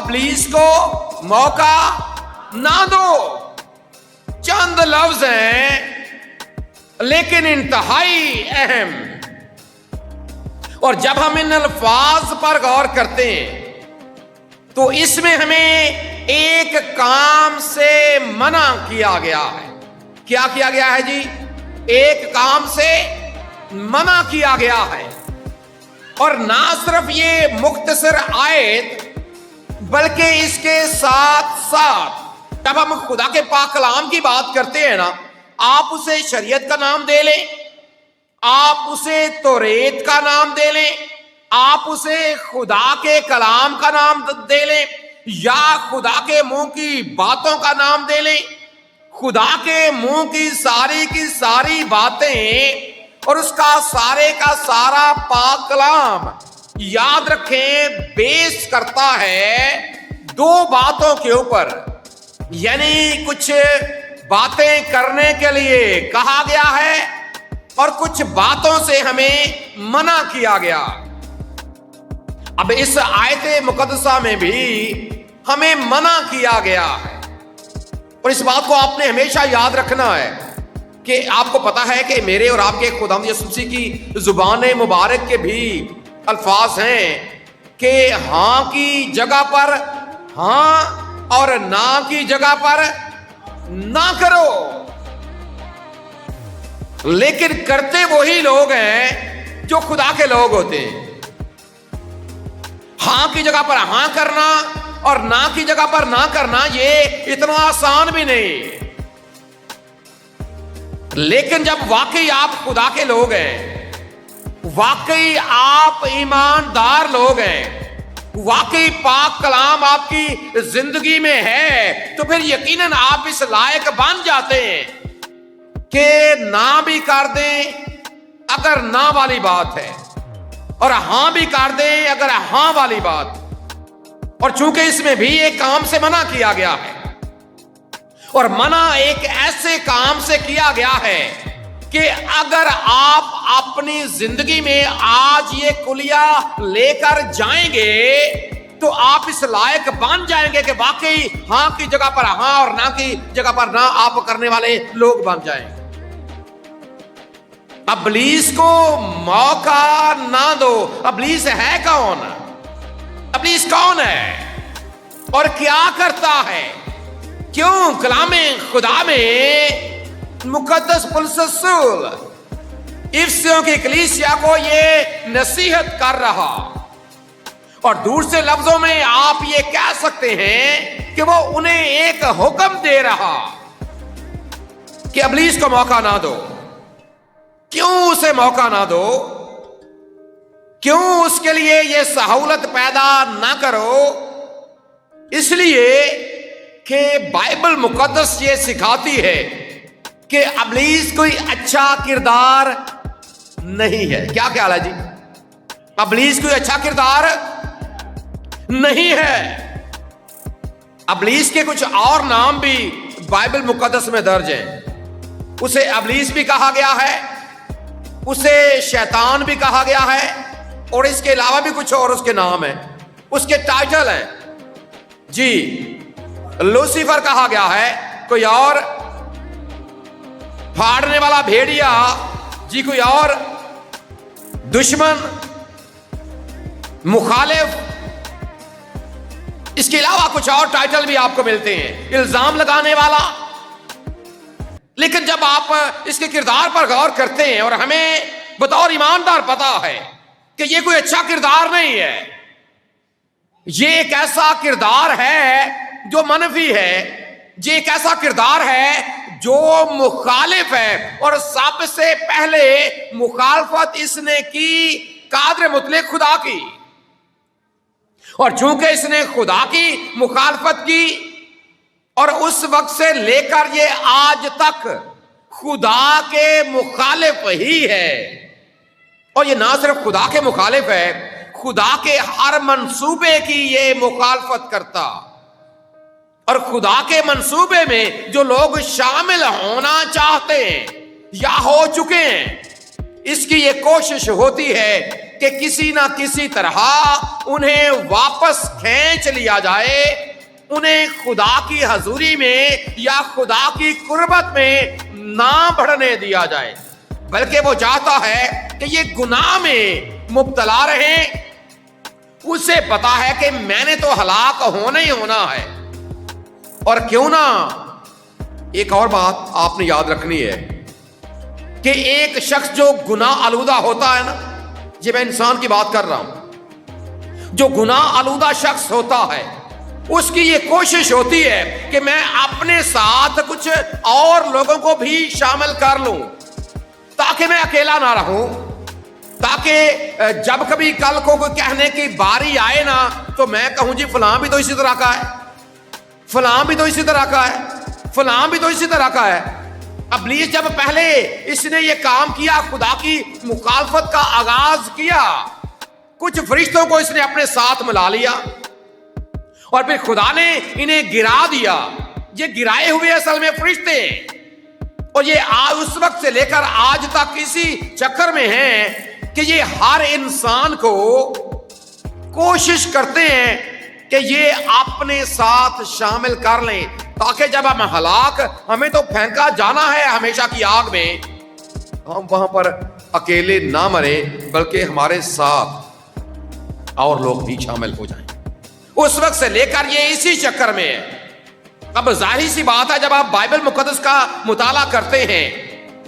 ابلیس کو موقع نہ دو. چند لفظ ہیں لیکن انتہائی اہم، اور جب ہم ان الفاظ پر غور کرتے ہیں تو اس میں ہمیں ایک کام سے منع کیا گیا ہے. کیا کیا گیا ہے جی؟ ایک کام سے منع کیا گیا ہے. اور نہ صرف یہ مختصر آیت بلکہ اس کے ساتھ ساتھ جب ہم خدا کے پاک کلام کی بات کرتے ہیں نا، آپ اسے شریعت کا نام دے لیں، آپ اسے توریت کا نام دے لیں، آپ اسے خدا کے کلام کا نام دے لیں، یا خدا کے منہ کی باتوں کا نام دے لیں، خدا کے منہ کی ساری باتیں اور اس کا سارا پاک کلام، یاد رکھیں، بیس کرتا ہے دو باتوں کے اوپر. یعنی کچھ باتیں کرنے کے لیے کہا گیا ہے اور کچھ باتوں سے ہمیں منع کیا گیا. اب اس آیت مقدسہ میں بھی ہمیں منع کیا گیا ہے، اور اس بات کو آپ نے ہمیشہ یاد رکھنا ہے کہ آپ کو پتا ہے کہ میرے اور آپ کے خداوند یسوع مسیح کی زبان مبارک کے بھی الفاظ ہیں کہ ہاں کی جگہ پر ہاں اور نہ کی جگہ پر نہ کرو. لیکن کرتے وہی لوگ ہیں جو خدا کے لوگ ہوتے ہیں. ہاں کی جگہ پر ہاں کرنا اور نہ کی جگہ پر نہ کرنا یہ اتنا آسان بھی نہیں. لیکن جب واقعی آپ خدا کے لوگ ہیں، واقعی آپ ایماندار لوگ ہیں، واقعی پاک کلام آپ کی زندگی میں ہے، تو پھر یقیناً آپ اس لائق بن جاتے ہیں کہ نہ بھی کر دیں اگر نہ والی بات ہے، اور ہاں بھی کر دیں اگر ہاں والی بات. اور چونکہ اس میں بھی ایک کام سے منع کیا گیا ہے، اور منع ایک ایسے کام سے کیا گیا ہے کہ اگر آپ اپنی زندگی میں آج یہ کلیہ لے کر جائیں گے تو آپ اس لائق بن جائیں گے کہ واقعی ہاں کی جگہ پر ہاں اور نہ کی جگہ پر نہ آپ کرنے والے لوگ بن جائیں گے. ابلیس کو موقع نہ دو. ابلیس ہے کون؟ ابلیس کون ہے اور کیا کرتا ہے؟ کیوں کلام خدا میں مقدس پولس رسول افسیوں کی کلیسیا کو یہ نصیحت کر رہا، اور دوسرے لفظوں میں آپ یہ کہہ سکتے ہیں کہ وہ انہیں ایک حکم دے رہا کہ ابلیس کو موقع نہ دو. کیوں اسے موقع نہ دو؟ کیوں اس کے لیے یہ سہولت پیدا نہ کرو؟ اس لیے کہ بائبل مقدس یہ سکھاتی ہے کہ ابلیس کوئی اچھا کردار نہیں ہے. کیا خیال ہے جی؟ ابلیس کوئی اچھا کردار نہیں ہے. ابلیس کے کچھ اور نام بھی بائبل مقدس میں درج ہیں. اسے ابلیس بھی کہا گیا ہے، اسے شیطان بھی کہا گیا ہے، اور اس کے علاوہ بھی کچھ اور اس کے نام ہیں، اس کے ٹائٹل ہیں. جی لوسیفر کہا گیا ہے، کوئی اور پھاڑنے والا بھیڑیا، جی کوئی اور دشمن، مخالف. اس کے علاوہ کچھ اور ٹائٹل بھی آپ کو ملتے ہیں، الزام لگانے والا. لیکن جب آپ اس کے کردار پر غور کرتے ہیں، اور ہمیں بطور ایماندار پتا ہے کہ یہ کوئی اچھا کردار نہیں ہے، یہ ایک ایسا کردار ہے جو منفی ہے، یہ ایک ایسا کردار ہے جو مخالف ہے. اور سب سے پہلے مخالفت اس نے کی قادر مطلق خدا کی، اور چونکہ اس نے خدا کی مخالفت کی، اور اس وقت سے لے کر یہ آج تک خدا کے مخالف ہی ہے. اور یہ نہ صرف خدا کے مخالف ہے، خدا کے ہر منصوبے کی یہ مخالفت کرتا، اور خدا کے منصوبے میں جو لوگ شامل ہونا چاہتے ہیں یا ہو چکے ہیں، اس کی یہ کوشش ہوتی ہے کہ کسی نہ کسی طرح انہیں واپس کھینچ لیا جائے، انہیں خدا کی حضوری میں یا خدا کی قربت میں نہ بڑھنے دیا جائے، بلکہ وہ چاہتا ہے کہ یہ گناہ میں مبتلا رہیں۔ اسے پتا ہے کہ میں نے تو ہلاک ہونا ہی ہونا ہے۔ اور کیوں نہ ایک اور بات آپ نے یاد رکھنی ہے کہ ایک شخص جو گناہ آلودہ ہوتا ہے نا، یہ میں انسان کی بات کر رہا ہوں، جو گناہ آلودہ شخص ہوتا ہے، اس کی یہ کوشش ہوتی ہے کہ میں اپنے ساتھ کچھ اور لوگوں کو بھی شامل کر لوں تاکہ میں اکیلا نہ رہوں، تاکہ جب کبھی کل کو کوئی کہنے کی باری آئے نا تو میں کہوں جی فلاں بھی تو اسی طرح کا ہے، فلاں بھی تو اسی طرح کا ہے، فلاں بھی تو اسی طرح کا ہے۔ ابلیس جب پہلے اس نے یہ کام کیا، خدا کی مخالفت کا آغاز کیا، کچھ فرشتوں کو اس نے اپنے ساتھ ملا لیا اور پھر خدا نے انہیں گرا دیا۔ یہ گرائے ہوئے اصل میں فرشتے، اور یہ اس وقت سے لے کر آج تک اسی چکر میں ہیں کہ یہ ہر انسان کو کوشش کرتے ہیں کہ یہ اپنے ساتھ شامل کر لیں تاکہ جب ہم ہلاک، ہمیں تو پھینکا جانا ہے ہمیشہ کی آگ میں، ہم وہاں پر اکیلے نہ مریں بلکہ ہمارے ساتھ اور لوگ بھی شامل ہو جائیں۔ اس وقت سے لے کر یہ اسی چکر میں ہے۔ اب ظاہر سی بات ہے، جب آپ بائبل مقدس کا مطالعہ کرتے ہیں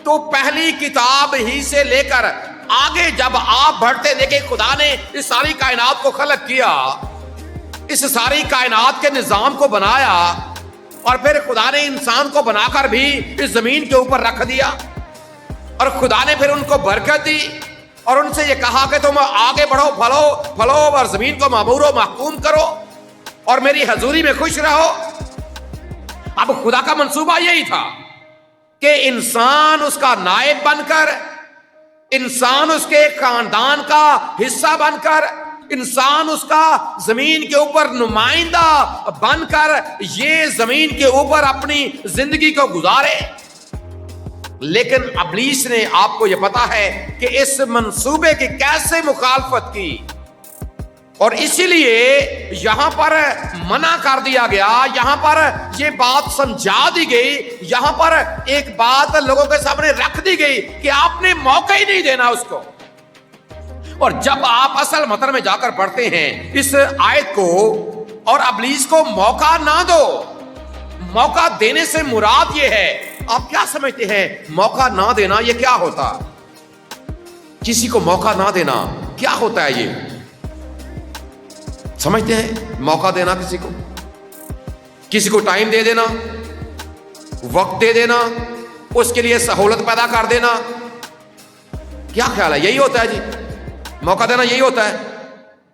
تو پہلی کتاب ہی سے لے کر آگے جب آپ بڑھتے دیکھیں، خدا نے اس ساری کائنات کو خلق کیا، اس ساری کائنات کے نظام کو بنایا، اور پھر خدا نے انسان کو بنا کر بھی اس زمین کے اوپر رکھ دیا، اور خدا نے پھر ان کو برکت دی اور ان سے یہ کہا کہ تم آگے بڑھو، پھلو اور زمین کو معمور و محکوم کرو اور میری حضوری میں خوش رہو۔ اب خدا کا منصوبہ یہی تھا کہ انسان اس کا نائب بن کر، انسان اس کے خاندان کا حصہ بن کر، انسان اس کا زمین کے اوپر نمائندہ بن کر یہ زمین کے اوپر اپنی زندگی کو گزارے۔ لیکن ابلیس نے، آپ کو یہ پتا ہے کہ اس منصوبے کی کیسے مخالفت کی، اور اسی لیے یہاں پر منع کر دیا گیا، یہاں پر یہ بات سمجھا دی گئی، یہاں پر ایک بات لوگوں کے سامنے رکھ دی گئی کہ آپ نے موقع ہی نہیں دینا اس کو۔ اور جب آپ اصل متن میں جا کر پڑھتے ہیں اس آیت کو، اور ابلیس کو موقع نہ دو، موقع دینے سے مراد یہ ہے، آپ کیا سمجھتے ہیں موقع نہ دینا یہ کیا ہوتا؟ کسی کو موقع نہ دینا کیا ہوتا ہے؟ یہ سمجھتے ہیں موقع دینا، کسی کو ٹائم دے دینا، وقت دے دینا، اس کے لیے سہولت پیدا کر دینا، کیا خیال ہے؟ یہی ہوتا ہے جی، موقع دینا یہی ہوتا ہے،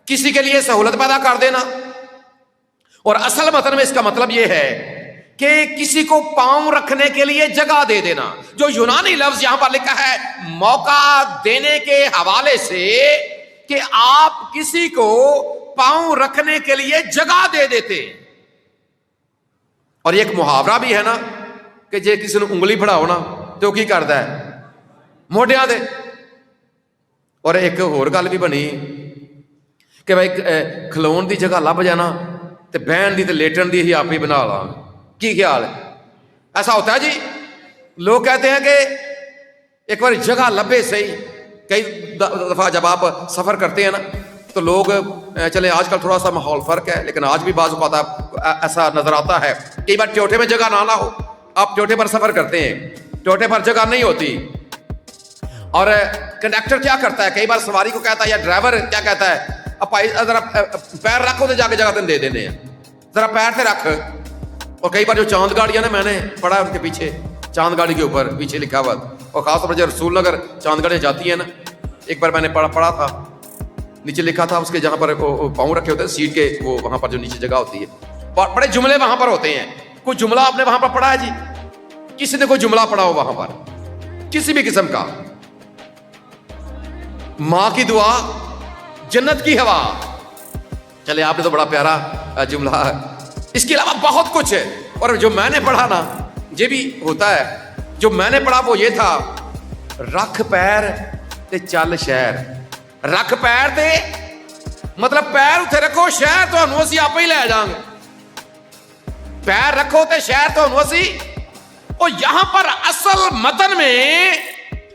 کسی کے لیے سہولت پیدا کر دینا۔ اور اصل مطلب میں اس کا مطلب یہ ہے کہ کسی کو پاؤں رکھنے کے لیے جگہ دے دینا، جو یونانی لفظ یہاں پر لکھا ہے موقع دینے کے حوالے سے، کہ آپ کسی کو پاؤں رکھنے کے لیے جگہ دے دیتے۔ اور یہ ایک محاورہ بھی ہے نا کہ جے کسی نے انگلی پڑھاؤ نا تو کی کرتا ہے موڈیاں دے۔ اور ایک اور گل بھی بنی کہ بھائی کھلون دی جگہ لب جانا تے بہن دی تے لیٹن دی ہی آپ ہی بنا لا، کی خیال ہے؟ ایسا ہوتا ہے جی؟ لوگ کہتے ہیں کہ ایک بار جگہ لبے صحیح۔ کئی دفعہ جب آپ سفر کرتے ہیں نا تو لوگ، چلے آج کل تھوڑا سا ماحول فرق ہے لیکن آج بھی بعض اوقات ایسا نظر آتا ہے، کئی بار ٹیوٹے میں جگہ نہ ہو، آپ ٹیوٹے پر سفر کرتے ہیں، ٹیوٹے پر جگہ نہیں ہوتی، اور کنڈکٹر کیا کرتا ہے، کئی بار سواری کو کہتا ہے یا ڈرائیور کیا کہتا ہے، اب ذرا پیر رکھو تو جا کے جگہ تین دے دینے ہیں، ذرا پیر سے رکھ۔ اور کئی بار جو چاند گاڑیاں نا، میں نے پڑھا ان کے پیچھے، چاند گاڑی کے اوپر پیچھے لکھا ہوا، اور خاص طور پر جو رسول نگر چاند گاڑیاں جاتی ہیں نا، ایک بار میں نے پڑھا تھا، نیچے لکھا تھا اس کے جہاں پر پاؤں رکھے ہوتے ہیں سیٹ کے، وہ وہاں پر جو نیچے جگہ ہوتی ہے، بڑے جملے وہاں پر ہوتے ہیں۔ کوئی جملہ آپ نے وہاں پر پڑھا ہے جی؟ کسی نے کوئی جملہ پڑھا ہو وہاں پر کسی بھی قسم کا؟ ماں کی دعا، جنت کی ہوا، چلے آپ نے تو بڑا پیارا جملہ، اس کے علاوہ بہت کچھ ہے۔ اور جو میں نے پڑھا نا یہ بھی ہوتا ہے، جو میں نے پڑھا وہ یہ تھا، رکھ پیر تے چل شہر، रख पैर ते, मतलब पैर उत्थे रखो, शहर तुहानू असीं आपे ही लै जांगे। पैर रखो ते शहर तुहानू असीं। और यहां पर असल मतन में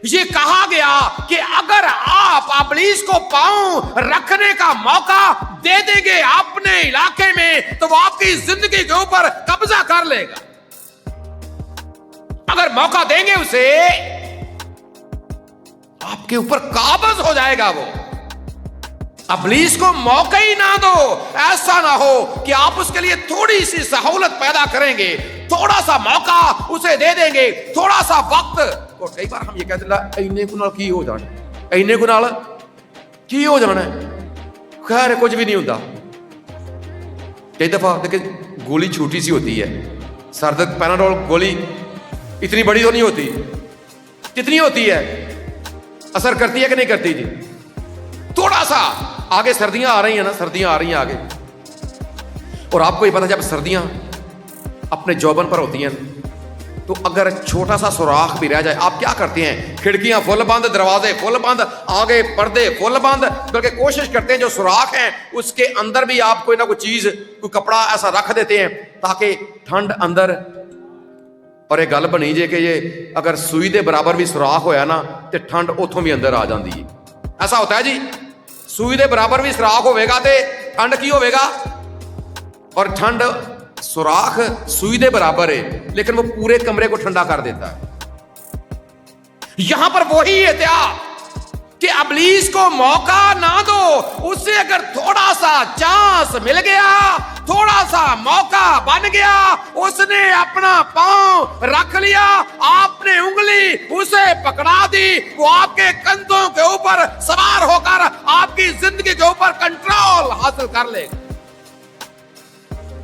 ये कहा गया कि अगर आप इब्लीस को पांव रखने का मौका दे देंगे अपने इलाके में, तो वो आपकी जिंदगी के ऊपर कब्जा कर लेगा। अगर मौका देंगे उसे, आपके ऊपर काबज हो जाएगा वो। इब्लीस को मौका ही ना दो। ऐसा ना हो कि आप उसके लिए थोड़ी सी सहूलत पैदा करेंगे, थोड़ा सा मौका उसे दे देंगे, थोड़ा सा वक्त। और कई बार हम ये कहते हैं इन्ने को नाल की हो जाना, इन्ने को नाल की हो जाना है। खैर कुछ भी नहीं होता। कई दफा देखिए गोली छोटी सी होती है, सरदर्द पैनाडोल गोली इतनी बड़ी तो नहीं होती, कितनी होती है, असर करती है कि नहीं करती जी? थोड़ा सा आगे सर्दियां आ रही हैं ना, सर्दियां आ रही हैं आगे, और आपको ये पता जब सर्दियां अपने जौबन पर होती हैं तो अगर छोटा सा सुराख भी रह जाए, आप क्या करते हैं? खिड़कियां फुल बंद, दरवाजे फुल बंद, आगे पर्दे फुल बंद, बल्कि कोशिश करते हैं जो सुराख है उसके अंदर भी आप कोई ना कोई चीज, कोई कपड़ा ऐसा रख देते हैं ताकि ठंड अंदर। और एक गल बनी जे कि ये अगर सुई दे बराबर भी सुराख होया ना तो ठंड उथों भी अंदर आ जाती है। ऐसा होता है जी, सुई दे बराबर भी सुराख होगा तो ठंड की होगा? और ठंड सुराख सुई दे बराबर है लेकिन वो पूरे कमरे को ठंडा कर देता है। यहां पर वही एहतियात कि इब्लीस को मौका ना दो। उससे अगर थोड़ा सा चांस मिल गया, थोड़ा सा मौका बन गया, उसने अपना पांव रख लिया, आपने उंगली उसे पकड़ा दी, वो आपके कंधों के ऊपर सवार होकर आपकी जिंदगी के ऊपर कंट्रोल हासिल कर लेगा।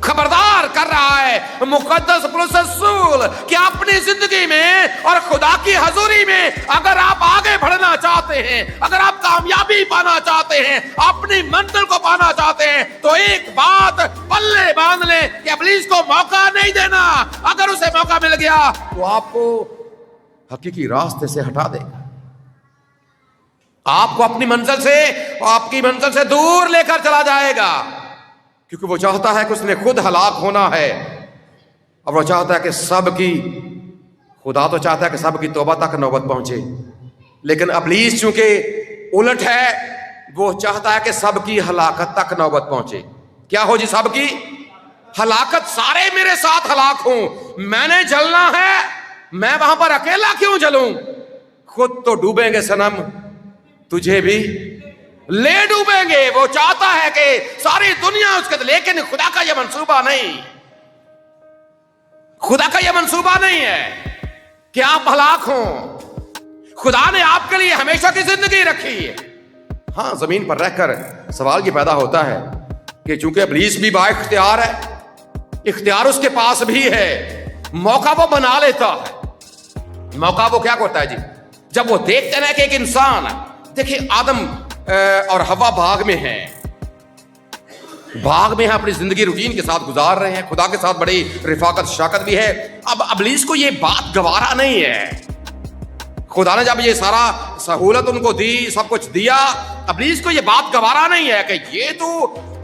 खबरदार कर रहा है मुकद्दस पौलुस रसूल कि अपनी जिंदगी में और खुदा की हजूरी में अगर आप आगे बढ़ना चाहते हैं, अगर आप कामयाबी पाना चाहते हैं, अपनी मंजिल को पाना चाहते हैं, तो एक बात पल्ले बांध ले कि इब्लीस को मौका नहीं देना। अगर उसे मौका मिल गया तो आपको हकीकी रास्ते से हटा देगा, आपको अपनी मंजिल से, आपकी मंजिल से दूर लेकर चला जाएगा, क्योंकि वो चाहता है कि उसने खुद हलाक होना है। और वो चाहता है कि सबकी, खुदा तो चाहता है कि सबकी तौबा तक नौबत पहुंचे, लेकिन इब्लीस चूंकि उलट है, वो चाहता है कि सबकी हलाकत तक नौबत पहुंचे। क्या हो जी? सबकी हलाकत, सारे मेरे साथ हलाक हों, मैंने जलना है, मैं वहां पर अकेला क्यों जलूं? खुद तो डूबेंगे सनम, तुझे भी ले डूबेंगे। वो चाहता है कि सारी दुनिया उसके, लेकिन खुदा का यह मंसूबा नहीं, खुदा का यह मंसूबा नहीं है कि आप हलाक हों। खुदा ने आपके लिए हमेशा की जिंदगी रखी है। हां, जमीन पर रहकर सवाल ये पैदा होता है कि चूंकि इब्लीस भी बाइख्तियार है, इख्तियार उसके पास भी है, मौका वो बना लेता है। मौका वो क्या करता है जी? जब वो देखते ना कि एक इंसान, देखिए आदम और हवा बाग में है, बाग में है, अपनी जिंदगी रूटीन के साथ गुजार रहे हैं, खुदा के साथ बड़ी रिफाकत शराकत भी है। अब इब्लीस को ये बात गवारा नहीं है। खुदा ने जब ये सारा सहूलत उनको दी, सब कुछ दिया, इब्लीस को ये बात गवारा नहीं है कि ये तो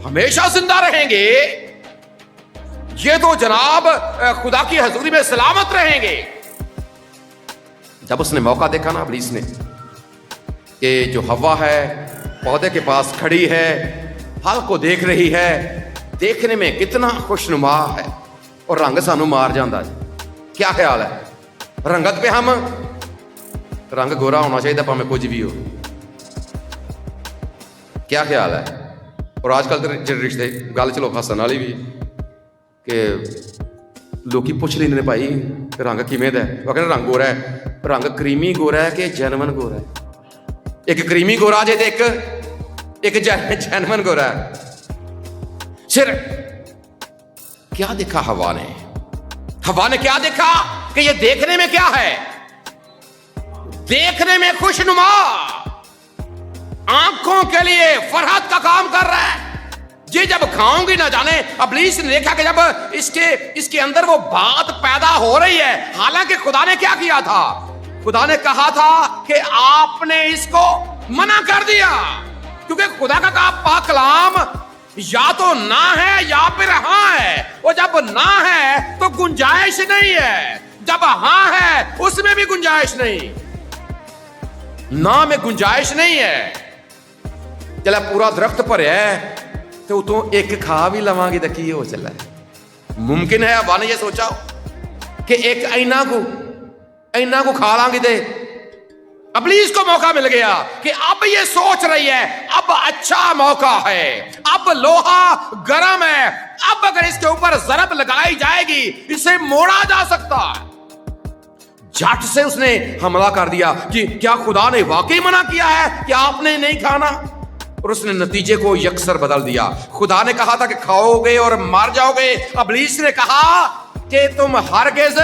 हमेशा जिंदा रहेंगे, ये तो जनाब खुदा की हजूरी में सलामत रहेंगे। जब उसने मौका देखा ना इब्लीस ने कि जो हवा है पौधे के पास खड़ी है, फल को देख रही है, देखने में कितना खुशनुमा है, और रंग सानू मार जाता है। क्या ख्याल है? रंगत पे हम, रंग गोरा होना चाहिए भावें कुछ भी हो। क्या ख्याल है? और आजकल जो रिश्ते गल चलो हसन वाली भी कि लोग पूछ लेंगे भाई रंग किमें दा है, वो कहते रंग गोरा है। रंग क्रीमी गोरा है कि जैनवन गोरा है? एक क्रीमी गोरा जे एक जैनवन गोरा है। फिर क्या देखा हवा ने? हवा ने क्या देखा कि ये देखने में क्या है? देखने में खुशनुमा, आंखों के लिए फरहत का काम कर रहा है। ये जब खाऊंगी ना जाने, इब्लीस ने देखा कि जब इसके अंदर वो बात पैदा हो रही है, हालांकि खुदा ने क्या किया था? खुदा ने कहा था कि आपने इसको मना कर दिया। क्योंकि खुदा का पाक कलाम या तो ना है या फिर हाँ है, और जब ना है तो गुंजाइश नहीं है, जब हाँ है उसमें भी गुंजाइश नहीं, ना में गुंजाइश नहीं है। चला पूरा दरख्त पर है तो तू एक खा भी लवांगे तो की हो चला, मुमकिन है? अब्बा ने ये सोचा कि एक ऐना को खा लांगे दे। इब्लीस को मौका मिल गया कि अब ये सोच रही है अब अच्छा मौका है, अब लोहा गर्म है, अब अगर इसके ऊपर जरब लगाई जाएगी इसे मोड़ा जा सकता है। झट से उसने हमला कर दिया कि क्या खुदा ने वाकई मना किया है कि आपने नहीं खाना, और उसने नतीजे को यकसर बदल दिया। खुदा ने कहा था कि खाओगे और मर जाओगे, इब्लीस ने कहा कि तुम हरगिज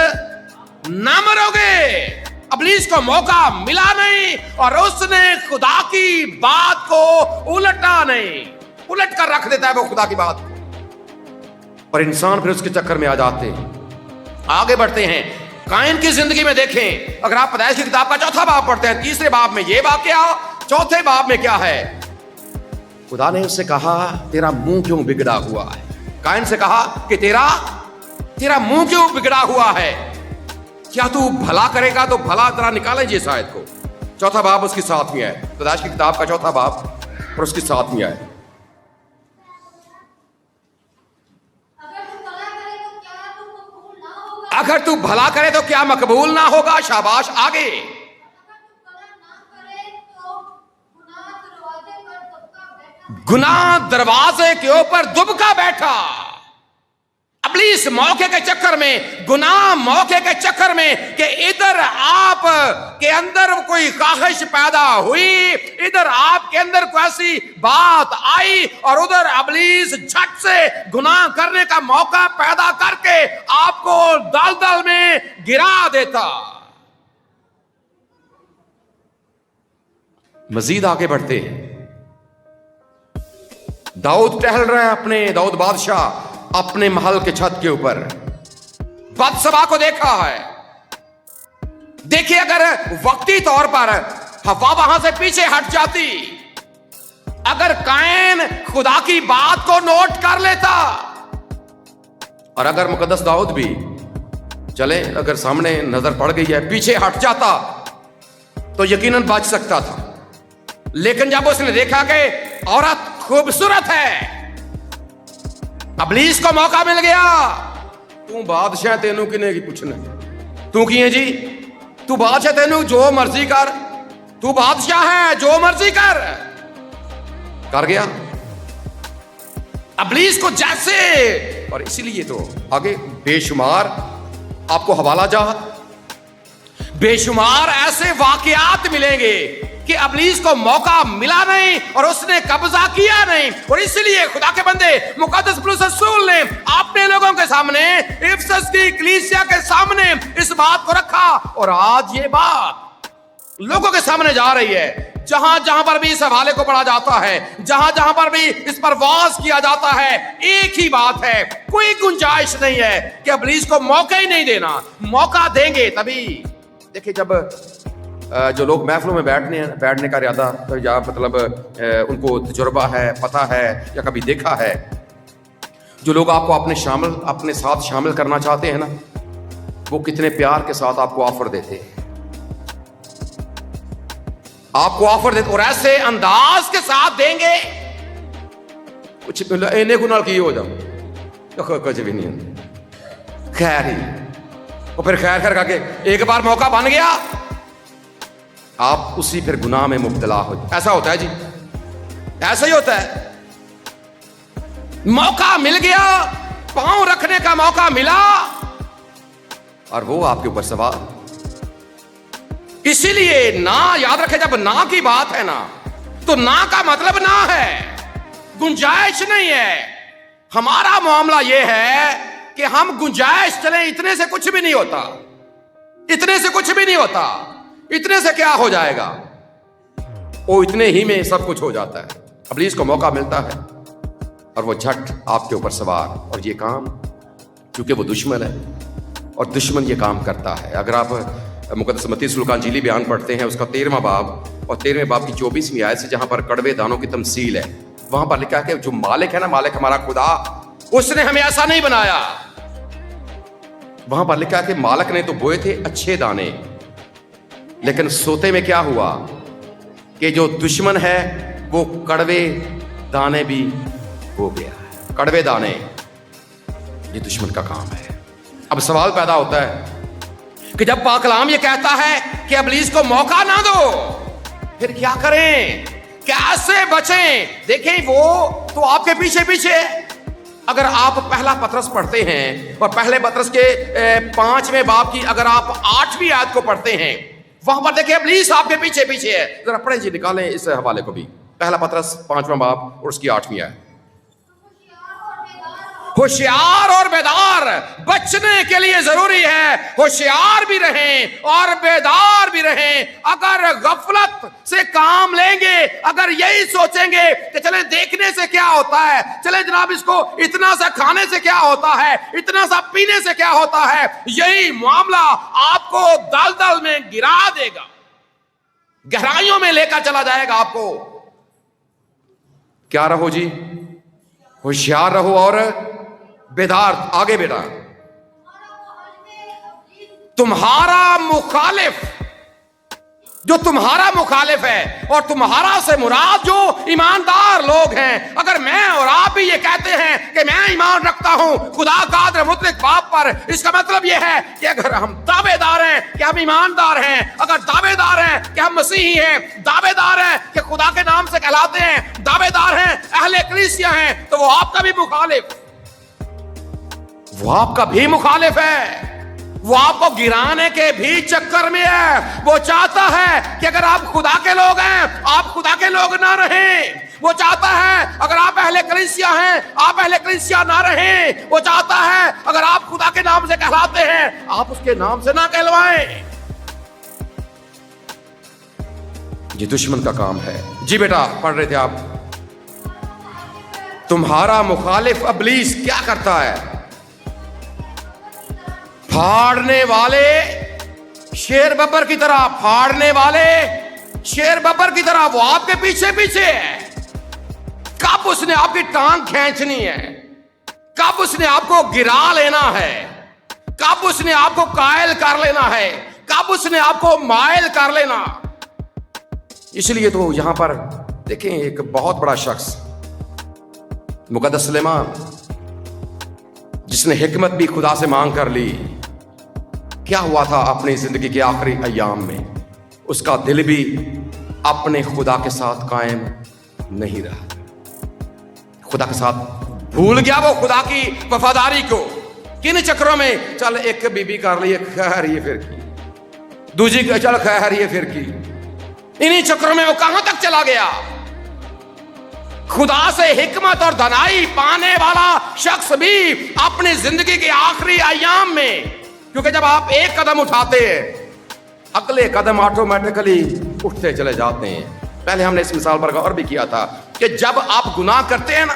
ना मरोगे। इब्लीस को मौका मिला नहीं और उसने खुदा की बात को उलटा नहीं, उलट कर रख देता है वो खुदा की बात, और इंसान फिर उसके चक्कर में आ जाते हैं। आगे बढ़ते हैं, कायन की जिंदगी में देखें, अगर आप पैदाइश की किताब का चौथा बाब पढ़ते हैं, तीसरे बाब में ये वाकया, चौथे बाब में क्या है? खुदा ने उससे कहा तेरा मुंह क्यों बिगड़ा हुआ है। कायन से कहा कि तेरा मुंह क्यों बिगड़ा हुआ है, क्या तू भला करेगा तो भला तेरा निकालेंगे शायद को। चौथा बाब उसकी साथ में है, पैदाइश की किताब का चौथा बाब और उसकी साथ में है। अगर तू भला करे तो क्या मकबूल ना होगा। शाबाश, आगे। गुनाह दरवाजे के ऊपर दुबका बैठा। इब्लीस मौके के चक्कर में, गुनाह मौके के चक्कर में कि इधर आप के अंदर कोई ख्वाहिश पैदा हुई, इधर आपके अंदर कोई ऐसी बात आई, और उधर इब्लीस झट से गुनाह करने का मौका पैदा करके आपको दलदल में गिरा देता। मजीद आगे बढ़ते हैं। दाऊद टहल रहे हैं, दाऊद बादशाह अपने महल के छत के ऊपर बदसबा को देखा है। देखिए, अगर वक्ती तौर पर हवा वहां से पीछे हट जाती, अगर कायन खुदा की बात को नोट कर लेता, और अगर मुकद्दस दाऊद भी चले, अगर सामने नजर पड़ गई है, पीछे हट जाता तो यकीनन बच सकता था। लेकिन जब उसने देखा कि औरत खूबसूरत है, इब्लीस को मौका मिल गया। तू बादशाह, तेनू किने की पूछना, तू की है जी, तू बादशाह, तेनू जो मर्जी कर, तू बादशाह है, जो मर्जी कर गया इब्लीस को जैसे। और इसीलिए तो आगे बेशुमार आपको हवाला जात, बेशुमार ऐसे वाकयात मिलेंगे कि इब्लीस को मौका मिला नहीं और उसने कब्जा किया नहीं, और इसलिए खुदा के बंदे मुकद्दस पौलुस रसूल ने अपने लोगों के सामने, इफिसस की कलीसिया के सामने इस बात को रखा, और आज ये बात लोगों के सामने जा रही है। जहां जहां पर भी इस हवाले को पढ़ा जाता है, जहां जहां पर भी इस पर वाज किया जाता है, एक ही बात है, कोई गुंजाइश नहीं है कि इब्लीस को मौका ही नहीं देना। मौका देंगे तभी। देखिए, जब जो लोग महफिलों में बैठने का इरादा, तो या मतलब उनको तजुर्बा है, पता है या कभी देखा है, जो लोग आपको अपने साथ शामिल करना चाहते हैं ना, वो कितने प्यार के साथ आपको ऑफर देते हैं, और ऐसे अंदाज के साथ देंगे कुछ इन्हें गुनाह की हो जाओ, कुछ भी नहीं, खैर ही। और फिर खैर करके एक बार मौका बन गया, आप उसी फिर गुनाह में मुब्तला हो। ऐसा होता है जी, ऐसा ही होता है। मौका मिल गया, पांव रखने का मौका मिला, और वो आपके ऊपर सवार। इसीलिए ना, याद रखें, जब ना की बात है ना, तो ना का मतलब ना है, गुंजाइश नहीं है। हमारा मामला यह है कि हम गुंजाइश चले, इतने से कुछ भी नहीं होता, इतने से कुछ भी नहीं होता, इतने से क्या हो जाएगा, वो इतने ही में सब कुछ हो जाता है। इब्लीस को मौका मिलता है और वो झट आपके ऊपर सवार, और ये काम, क्योंकि वो दुश्मन है और दुश्मन ये काम करता है। अगर आप मुकद्दस मत्ती रसूल का इंजीली बयान पढ़ते हैं, उसका 13वां बाब और 13वें बाब की 24वीं आयत से जहां पर कड़वे दानों की तमसील है, वहां पर लिखा है कि जो मालिक है ना, मालिक हमारा खुदा, उसने हमें ऐसा नहीं बनाया। वहां पर लिखा है कि मालिक ने तो बोए थे अच्छे दाने, लेकिन सोते में क्या हुआ कि जो दुश्मन है वो कड़वे दाने भी हो गया। कड़वे दाने, ये दुश्मन का काम है। अब सवाल पैदा होता है कि जब पाक कलाम ये कहता है कि इब्लीस को मौका ना दो, फिर क्या करें, कैसे बचें? देखें, वो तो आपके पीछे पीछे है। अगर आप पहला पतरस पढ़ते हैं और पहले पतरस के 5वें बाब की अगर आप 8वीं आयत को पढ़ते हैं, वहां पर देखिए इब्लीस आपके पीछे पीछे है। जरा पढ़ें जी, निकालें इस हवाले को भी, पहला पतरस 5वां बाब और उसकी 8वीं आयत। होशियार और बेदार बचने के लिए जरूरी है, होशियार भी रहें और बेदार भी रहें। अगर गफलत से काम लेंगे, अगर यही सोचेंगे कि चले देखने से क्या होता है, चले जनाब इसको इतना सा खाने से क्या होता है, इतना सा पीने से क्या होता है, यही मामला आपको दलदल में गिरा देगा, गहराइयों में लेकर चला जाएगा आपको। क्या रहो जी, होशियार रहो और बेदार। आगे बेटा, तुम्हारा मुखालिफ, जो तुम्हारा मुखालिफ है, और तुम्हारा से मुराद जो ईमानदार लोग हैं। अगर मैं और आप भी ये कहते हैं कि मैं ईमान रखता हूं खुदा कादिर मुतलक बाप पर, इसका मतलब यह है कि अगर हम दावेदार हैं कि हम ईमानदार हैं, अगर दावेदार हैं कि हम मसीही हैं, दावेदार हैं कि खुदा के नाम से कहलाते हैं, दावेदार हैं अहले कलीसिया हैं, तो वो आपका भी मुखालिफ, वो आपका भी मुखालिफ है। वो आपको गिराने के भी चक्कर में है। वो चाहता है कि अगर आप खुदा के लोग हैं, आप खुदा के लोग ना रहें। वो चाहता है अगर आप अहले कलीसिया हैं, आप अहले कलीसिया ना रहें। वो चाहता है अगर आप खुदा के नाम से कहलाते हैं, आप उसके नाम से ना कहलवाएं। ये दुश्मन का काम है। जी बेटा, पढ़ रहे थे आप। तुम्हारा मुखालिफ इब्लीस क्या करता है? फाड़ने वाले शेर बब्बर की तरह, फाड़ने वाले शेर बब्बर की तरह वो आपके पीछे पीछे है। कब उसने आपकी टांग खींचनी है, कब उसने आपको गिरा लेना है, कब उसने आपको कायल कर लेना है, कब उसने आपको मायल कर लेना। इसलिए तो यहां पर देखें, एक बहुत बड़ा शख्स मुकद्दस सुलेमान, जिसने हिकमत भी खुदा से मांग कर ली, क्या हुआ था अपनी जिंदगी के आखिरी अय्याम में? उसका दिल भी अपने खुदा के साथ कायम नहीं रहा, खुदा के साथ भूल गया वो खुदा की वफादारी को। किन चक्रों में, चल एक बीबी कर ली, खैर ये फिर की, दूसरी चल खैर ये फिर की, इन्हीं चक्रों में वो कहां तक चला गया। खुदा से हिकमत और धनाई पाने वाला शख्स भी अपनी जिंदगी के आखिरी अय्याम में, क्योंकि जब आप एक कदम उठाते हैं, अगले कदम ऑटोमेटिकली उठते चले जाते हैं। पहले हमने इस मिसाल पर गौर भी किया था कि जब आप गुनाह करते हैं ना,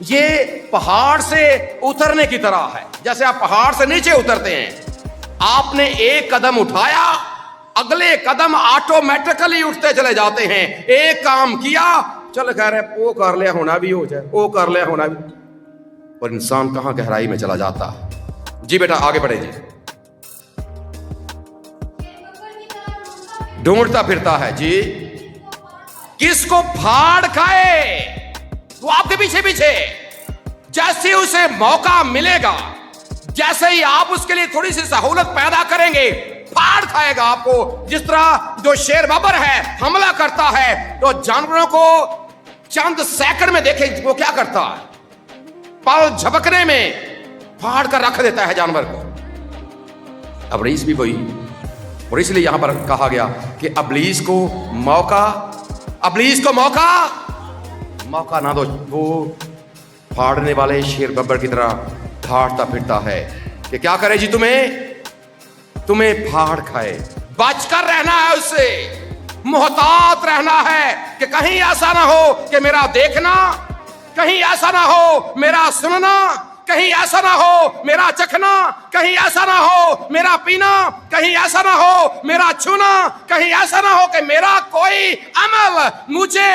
ये पहाड़ से उतरने की तरह है। जैसे आप पहाड़ से नीचे उतरते हैं, आपने एक कदम उठाया, अगले कदम ऑटोमेटिकली उठते चले जाते हैं। एक काम किया, चल कह रहे वो कर लिया होना भी हो जाए, वो कर लिया होना भी, और इंसान कहां गहराई में चला जाता है। जी बेटा, आगे बढ़े जी। ढूंढता फिरता है जी, किसको फाड़ खाए, वो आपके पीछे पीछे। जैसे उसे मौका मिलेगा, जैसे ही आप उसके लिए थोड़ी सी सहूलत पैदा करेंगे, फाड़ खाएगा आपको। जिस तरह जो शेर बबर है हमला करता है तो जानवरों को चंद सेकंड में देखें वो क्या करता है, पल झपकने में फाड़ कर रख देता है जानवर को। इब्लीस भी वही, और इसलिए यहां पर कहा गया कि इब्लीस को मौका ना दो। वो फाड़ने वाले शेर बब्बर की तरह फाड़ता फिरता है कि क्या करे जी, तुम्हें फाड़ खाए। बचकर रहना है उससे, मुहतात रहना है कि कहीं ऐसा ना हो कि मेरा देखना, कहीं ऐसा ना हो मेरा सुनना, कहीं ऐसा ना हो मेरा चखना, कहीं ऐसा ना हो मेरा पीना, कहीं ऐसा ना हो मेरा छूना, कहीं ऐसा ना हो कि मेरा कोई अमल मुझे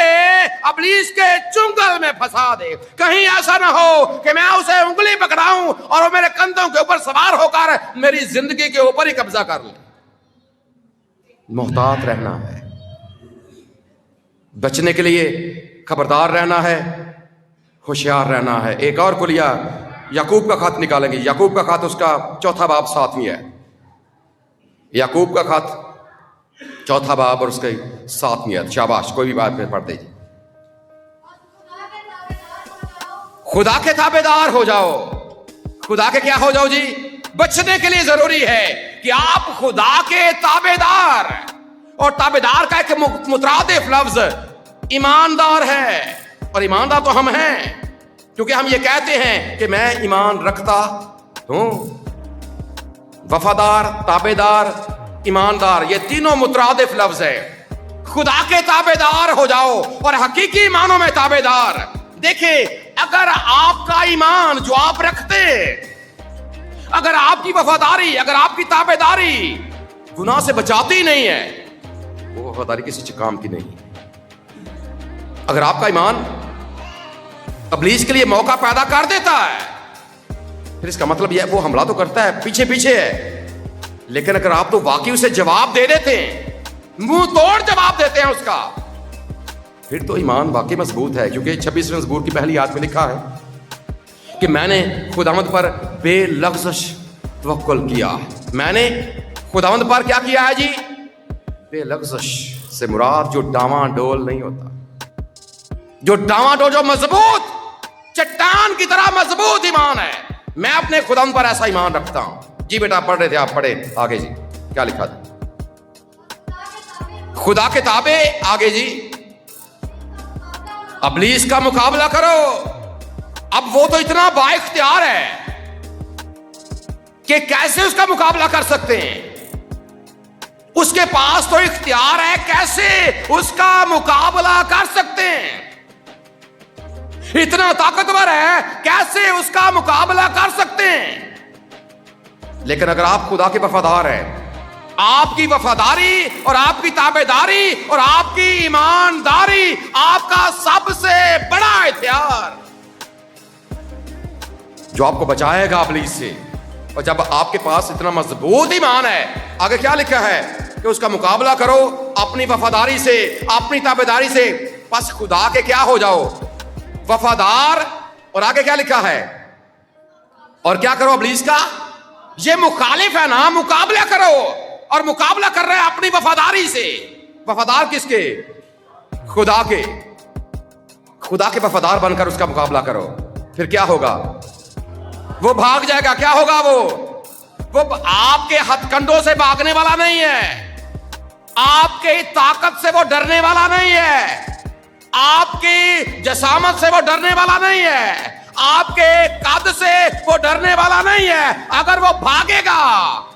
इब्लीस के चुंगल में फंसा दे, कहीं ऐसा ना हो कि मैं उसे उंगली पकड़ाऊं और वो मेरे कंधों के ऊपर सवार होकर मेरी जिंदगी के ऊपर ही कब्जा कर ले। मोहतात रहना है, बचने के लिए खबरदार रहना है, होशियार रहना है। एक और कुलिया याकूब का खत निकालेंगे। याकूब का खत उसका 4 बाब 7वीं है। याकूब का खत 4 बाब और उसके 7वीं है। शाबाश, कोई भी बात में पढ़ दीजिए। खुदा के ताबेदार हो जाओ। खुदा के क्या हो जाओ जी? बचने के लिए जरूरी है कि आप खुदा के ताबेदार, और ताबेदार का एक मुतरादिफ लफ्ज ईमानदार है, और ईमानदार तो हम हैं क्योंकि हम ये कहते हैं कि मैं ईमान रखता हूं। वफादार, ताबेदार, ईमानदार, ये तीनों मुतरादिफ लफ्ज है। खुदा के ताबेदार हो जाओ और हकीकी ईमानों में ताबेदार। देखिए, अगर आपका ईमान जो आप रखते, अगर आपकी वफादारी, अगर आपकी ताबेदारी गुनाह से बचाती नहीं है, वो वफादारी किसी काम की नहीं है। अगर आपका ईमान इब्लीस के लिए मौका पैदा कर देता है, फिर इसका मतलब यह वो हमला तो करता है, पीछे पीछे है, लेकिन अगर आप तो वाकई उसे जवाब दे देते हैं, मुंह तोड़ जवाब देते हैं उसका, फिर तो ईमान वाकई मजबूत है। क्योंकि 26वें ज़बूर की पहली आयत में लिखा है कि मैंने खुदावंद पर बेलग़ज़श तवक्कुल किया। मैंने खुदावंद पर क्या किया है जी? बेलग़ज़श से मुराद जो डावाडोल नहीं होता, जो डावाडोल, जो मजबूत चट्टान की तरह मजबूत ईमान है। मैं अपने खुदावंद पर ऐसा ईमान रखता हूं। जी बेटा, पढ़ रहे थे आप, पढ़े आगे जी, क्या लिखा था? खुदा के ताबे, आगे जी, इब्लीस का मुकाबला करो। अब वो तो इतना बाइख्तियार है कि कैसे उसका मुकाबला कर सकते हैं। उसके पास तो इख्तियार है, कैसे उसका मुकाबला कर सकते हैं। इतना ताकतवर है, कैसे उसका मुकाबला कर सकते हैं। लेकिन अगर आप खुदा के वफादार हैं, आपकी वफादारी और आपकी ताबेदारी और आपकी ईमानदारी आपका सबसे बड़ा हथियार जो आपको बचाएगा इब्लीस से। और जब आपके पास इतना मजबूत ईमान है, आगे क्या लिखा है कि उसका मुकाबला करो अपनी वफादारी से, अपनी ताबेदारी से। बस खुदा के क्या हो जाओ? वफादार। और आगे क्या लिखा है? और क्या करो इब्लीस का? ये मुखालिफ है ना, मुकाबला करो। और मुकाबला कर रहे हैं अपनी वफादारी से। वफादार किसके? खुदा के। खुदा के वफादार बनकर उसका मुकाबला करो, फिर क्या होगा? वो भाग जाएगा। क्या होगा? वो आपके हथकंडों से भागने वाला नहीं है, आपके ताकत से वो डरने वाला नहीं है, आपकी जसामत से वो डरने वाला नहीं है, आपके कद से वो डरने वाला नहीं है। अगर वो भागेगा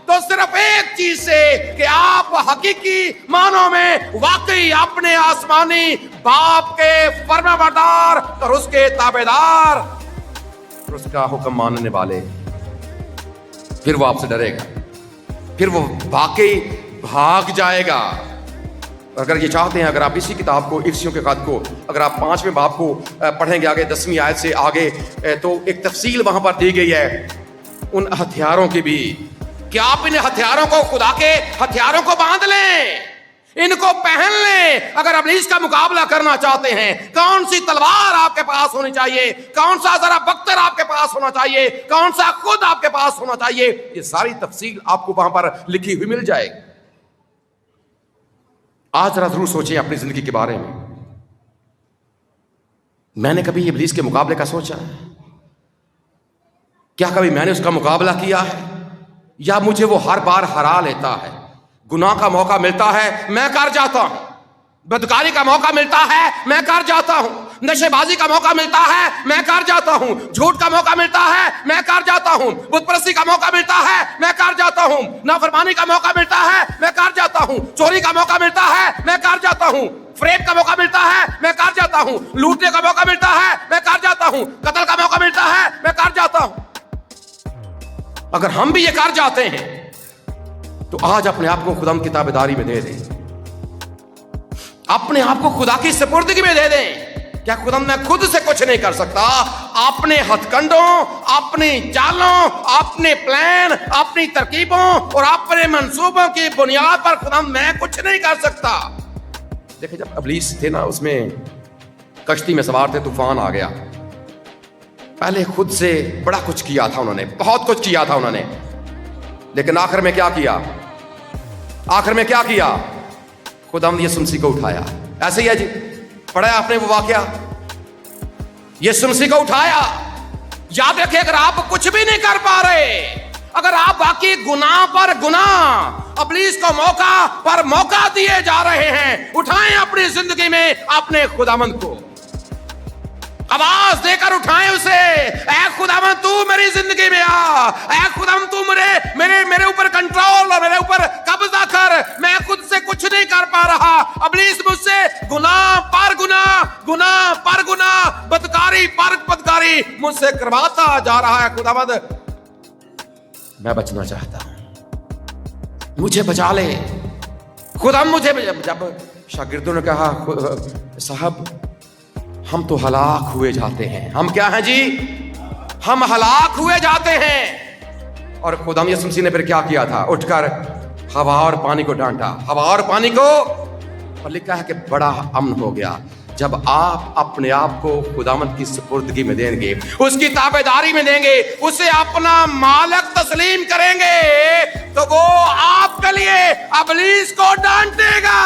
तो सिर्फ एक चीज से कि आप हकीकी मानों में वाकई अपने आसमानी बाप के फरमाबरदार और उसके ताबेदार और उसका हुक्म मानने वाले, फिर वो आपसे डरेगा, फिर वो वाकई भाग जाएगा। अगर ये चाहते हैं, अगर आप इसी किताब को, इफ्सियों के खत को, अगर आप 5वें बाब को पढ़ेंगे आगे 10वीं आयत से आगे, तो एक तफसील वहां पर दी गई है उन हथियारों की भी, कि आप इन हथियारों को, खुदा के हथियारों को बांध लें, इनको पहन लें। अगर इब्लीस का मुकाबला करना चाहते हैं, कौन सी तलवार आपके पास होनी चाहिए, कौन सा जरा बख्तर आपके पास होना चाहिए, कौन सा खुद आपके पास होना चाहिए, ये सारी तफसील आपको वहां पर लिखी हुई मिल जाएगी। आज जरा जरूर सोचें अपनी जिंदगी के बारे में। मैंने कभी इब्लीस के मुकाबले का सोचा? क्या कभी मैंने उसका मुकाबला किया है? या मुझे वो हर बार हरा लेता है? गुनाह का मौका मिलता है, मैं कर जाता हूं। बदकारी का मौका मिलता है, मैं कर जाता हूं। नशेबाजी का मौका मिलता है, मैं कर जाता हूं। झूठ का मौका मिलता है, मैं कर जाता हूं। बुतपरस्ती का मौका मिलता है, मैं कर जाता हूं। नाफरमानी का मौका मिलता है, मैं कर जाता हूं। चोरी का मौका मिलता है, मैं कर जाता हूं। फ्रेब का मौका मिलता है, मैं कर जाता हूं। लूटने का मौका मिलता है, मैं कर जाता हूं। कत्ल का मौका मिलता है, मैं कर जाता हूं। अगर हम भी ये कर जाते हैं तो आज अपने आप को खुदा की ताबेदारी में दे दें, अपने आप को खुदा की सुपुर्दगी में दे दें। क्या खुदा मैं खुद से कुछ नहीं कर सकता? अपने हथकंडों, अपनी चालों, अपने प्लान, अपनी तरकीबों और अपने मंसूबों की बुनियाद पर खुदा मैं कुछ नहीं कर सकता। देखिए, जब इब्लीस थे ना, उसमें कश्ती में सवार थे, तूफान आ गया। पहले खुद से बड़ा कुछ किया था उन्होंने, बहुत कुछ किया था उन्होंने, लेकिन आखिर में क्या किया? आखिर में क्या किया? खुदा ने यीशु मसीह को उठाया। ऐसे ही है जी, पढ़ा आपने वो वाकया, यीशु मसीह को उठाया। याद रखिए, अगर आप कुछ भी नहीं कर पा रहे, अगर आप बाकी गुनाह पर गुनाह, इब्लीस को मौका पर मौका दिए जा रहे हैं, उठाएं अपनी जिंदगी में अपने खुदावंद को, आवाज देकर उठाएं उसे, ऐ खुदावंद तू मेरी जिंदगी में आ, ऐ खुदावंद तू मेरे ऊपर कंट्रोल और मेरे ऊपर कब्जा कर, मैं खुद से कुछ नहीं कर पा रहा। इब्लीस मुझसे गुनाह पर गुनाह, गुनाह पर गुनाह, बदकारी पर बदकारी मुझसे करवाता जा रहा है। खुदावंद मैं बचना चाहता हूं, मुझे बचा ले खुदा। मुझे जब शागिर्दों ने कहा, साहब हम तो हलाक हुए जाते हैं, हम क्या हैं जी? हम हलाक हुए जाते हैं। और खुदा यीशु मसीह ने फिर क्या किया था? उठकर हवा और पानी को डांटा, हवा और पानी को, और लिखा है कि बड़ा अमन हो गया। जब आप अपने आप को खुदावंद की सुपुर्दगी में देंगे, उसकी ताबेदारी में देंगे, उसे अपना मालिक तस्लीम करेंगे, तो वो आपके लिए इब्लीस को डांटेगा,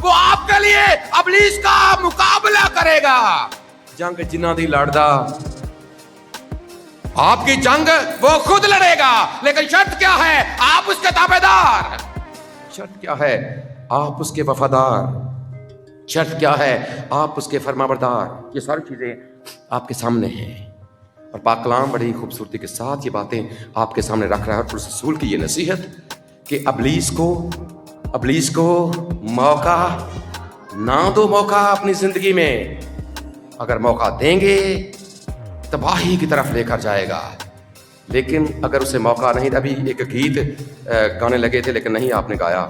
वो आपके लिए इब्लीस का मुकाबला करेगा। जंग जिन्हां दी लड़दा, आपकी जंग वो खुद लड़ेगा, लेकिन शर्त क्या है? आप उसके ताबेदार। शर्त क्या है? आप उसके वफादार। शर्त क्या है? आप उसके फरमाबरदार। ये सारी चीजें आपके सामने हैं और पाक कलाम बड़ी खूबसूरती के साथ ये बातें आपके सामने रख रहा है। और रसूल की ये नसीहत कि इब्लीस को मौका ना दो, मौका अपनी जिंदगी में अगर मौका देंगे तबाही की तरफ लेकर जाएगा, लेकिन अगर उसे मौका नहीं। अभी एक गीत गाने लगे थे लेकिन नहीं आपने गाया,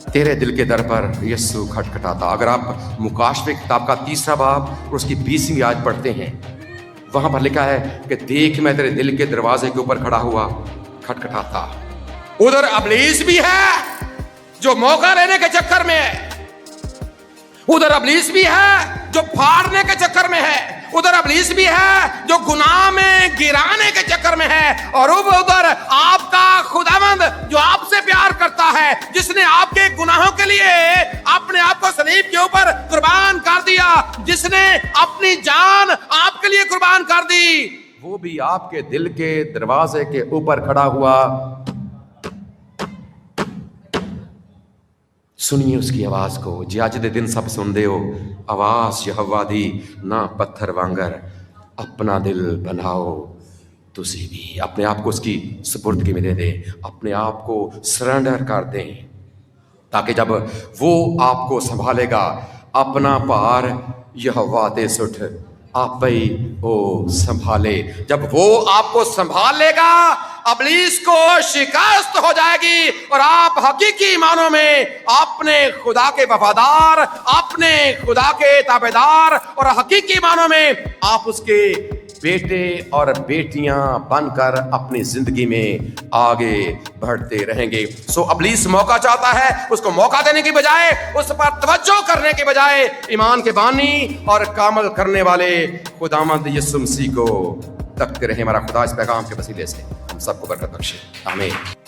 तेरे दिल के दर पर यीशु खटखटाता। अगर आप मुकाशफे किताब का 3 बाब और उसकी 20वीं आयत पढ़ते हैं, वहां पर लिखा है कि देख मैं तेरे दिल के दरवाजे के ऊपर खड़ा हुआ खटखटाता। उधर इब्लीस भी है जो मौका लेने के चक्कर में है, उधर इब्लीस भी है जो फाड़ने के चक्कर में है, उधर इब्लीस भी है जो गुनाह में गिराने के चक्कर में है, और उधर आपका खुदावंद जो आपसे प्यार करता है, जिसने आपके गुनाहों के लिए अपने आप को सलीब के ऊपर कुर्बान कर दिया, जिसने अपनी जान आपके लिए कुर्बान कर दी, वो भी आपके दिल के दरवाजे के ऊपर खड़ा हुआ। सुनिए उसकी आवाज को, जे अज दे दिन सब सुनदे हो, आवाज यहोवा दी ना पत्थर वांगर, अपना दिल बनाओ। तुसी भी अपने आप को उसकी सुपुर्दगी में दे दें, अपने आप को सरेंडर कर दें, ताकि जब वो आपको संभालेगा, अपना भार यहोवा दे सुठ आप ही वो संभाले। जब वो आपको संभाल लेगा, इब्लीस को शिकस्त हो जाएगी और आप हकीकी मानों में अपने खुदा के वफादार, अपने खुदा के ताबेदार और हकीकी मानों में आप उसके बेटे और बेटियां बनकर अपनी जिंदगी में आगे बढ़ते रहेंगे। सो इब्लीस मौका चाहता है, उसको मौका देने की बजाय, उस पर तवज्जो करने की बजाय ईमान के बानी और कामल करने वाले खुदावंद यीशु मसीह को तकते रहे। हमारा खुदा इस पैगाम के वसीले से हम सबको बरकत बख्शे। आमीन।